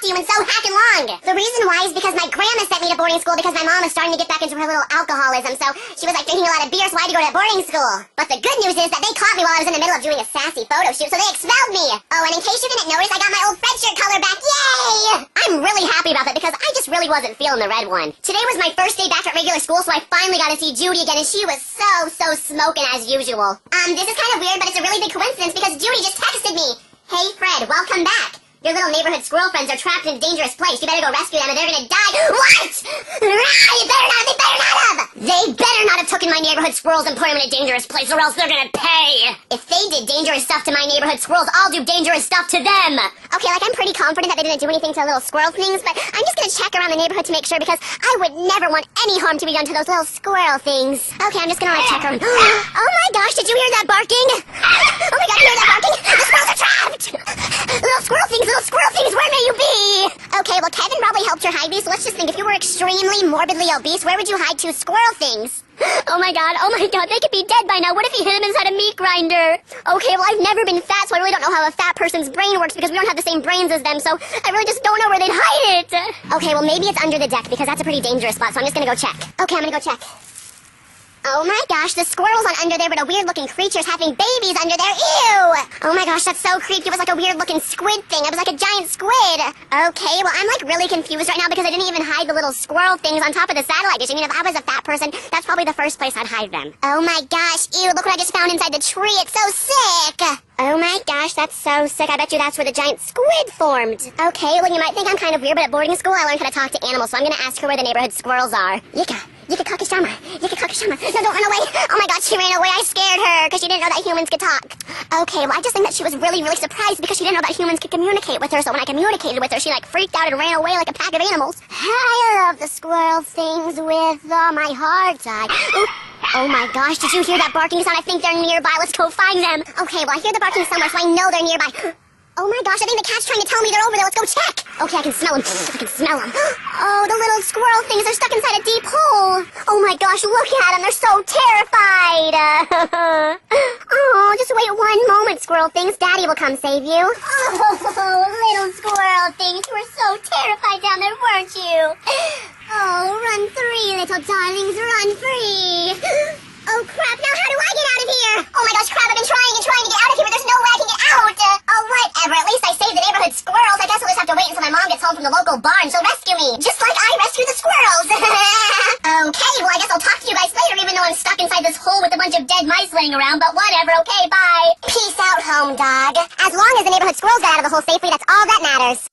you and so hacking long. The reason why is because my grandma sent me to boarding school because my mom was starting to get back into her little alcoholism, so she was like drinking a lot of beer, so I had to go to boarding school. But the good news is that they caught me while I was in the middle of doing a sassy photo shoot, so they expelled me. Oh, and in case you didn't notice, I got my old Fred shirt color back. Yay! I'm really happy about that because I just really wasn't feeling the red one. Today was my first day back at regular school, so I finally got to see Judy again, and she was so smoking as usual. This is kind of weird, but it's a really big coincidence because Judy just texted me. Hey Fred, welcome back. Your little neighborhood squirrel friends are trapped in a dangerous place. You better go rescue them or they're gonna die. What? You better not have. They better not have. They better not have taken my neighborhood squirrels and put them in a dangerous place or else they're gonna pay. If they did dangerous stuff to my neighborhood squirrels, I'll do dangerous stuff to them. Okay, like I'm pretty confident that they didn't do anything to little squirrel things, but I'm just gonna check around the neighborhood to make sure because I would never want any harm to be done to those little squirrel things. Okay, I'm just gonna check around. Oh my gosh, did you hear that barking? Oh my god, you hear that barking? The squirrels are trapped! Little squirrel things, where may you be? Okay, well Kevin probably helped her hide these, so let's just think, if you were extremely morbidly obese, where would you hide two squirrel things? Oh my god, they could be dead by now. What if he hit him inside a meat grinder? Okay, well I've never been fat, so I really don't know how a fat person's brain works because we don't have the same brains as them, so I really just don't know where they'd hide it. Okay, well maybe it's under the deck because that's a pretty dangerous spot, so I'm just gonna go check. Okay, I'm gonna go check. Oh my gosh, the squirrels aren't under there, but a weird-looking creature's having babies under there. Ew! Oh my gosh, that's so creepy. It was like a weird-looking squid thing. It was like a giant squid. Okay, well, I'm like really confused right now because I didn't even hide the little squirrel things on top of the satellite dish. I mean, if I was a fat person, that's probably the first place I'd hide them. Oh my gosh, ew, look what I just found inside the tree. It's so sick! Oh my gosh, that's so sick. I bet you that's where the giant squid formed. Okay, well, you might think I'm kind of weird, but at boarding school, I learned how to talk to animals, so I'm gonna ask her where the neighborhood squirrels are. Yika Kakashama. No, don't run away. Oh my god, she ran away. I scared her because she didn't know that humans could talk. Okay, well, I just think that she was really surprised because she didn't know that humans could communicate with her. So when I communicated with her, she like freaked out and ran away like a pack of animals. I love the squirrel things with all my heart. Oh my gosh, did you hear that barking sound? I think they're nearby. Let's go find them. Okay, well, I hear the barking somewhere, so I know they're nearby. Oh my gosh, I think the cat's trying to tell me they're over there. Let's go check. Okay, I can smell them. Oh, the little squirrel things are stuck inside a deep hole. Oh my gosh, look at them. They're so terrified. Oh, just wait one moment, squirrel things. Daddy will come save you. Oh, little squirrel things. You were so terrified down there, weren't you? Oh, run free, little darlings. Run free. Oh crap, now how do I get out of here? Oh my gosh, crap, I've been trying to get out of here, but there's no way I can get out. Oh, whatever, at least I saved the neighborhood squirrels. I guess I'll just have to wait until my mom gets home from the local bar and she'll rescue me. Just like I rescued the squirrels. Okay, well I guess I'll talk to you guys later, even though I'm stuck inside this hole with a bunch of dead mice laying around, but whatever, okay, bye. Peace out, home dog. As long as the neighborhood squirrels got out of the hole safely, that's all that matters.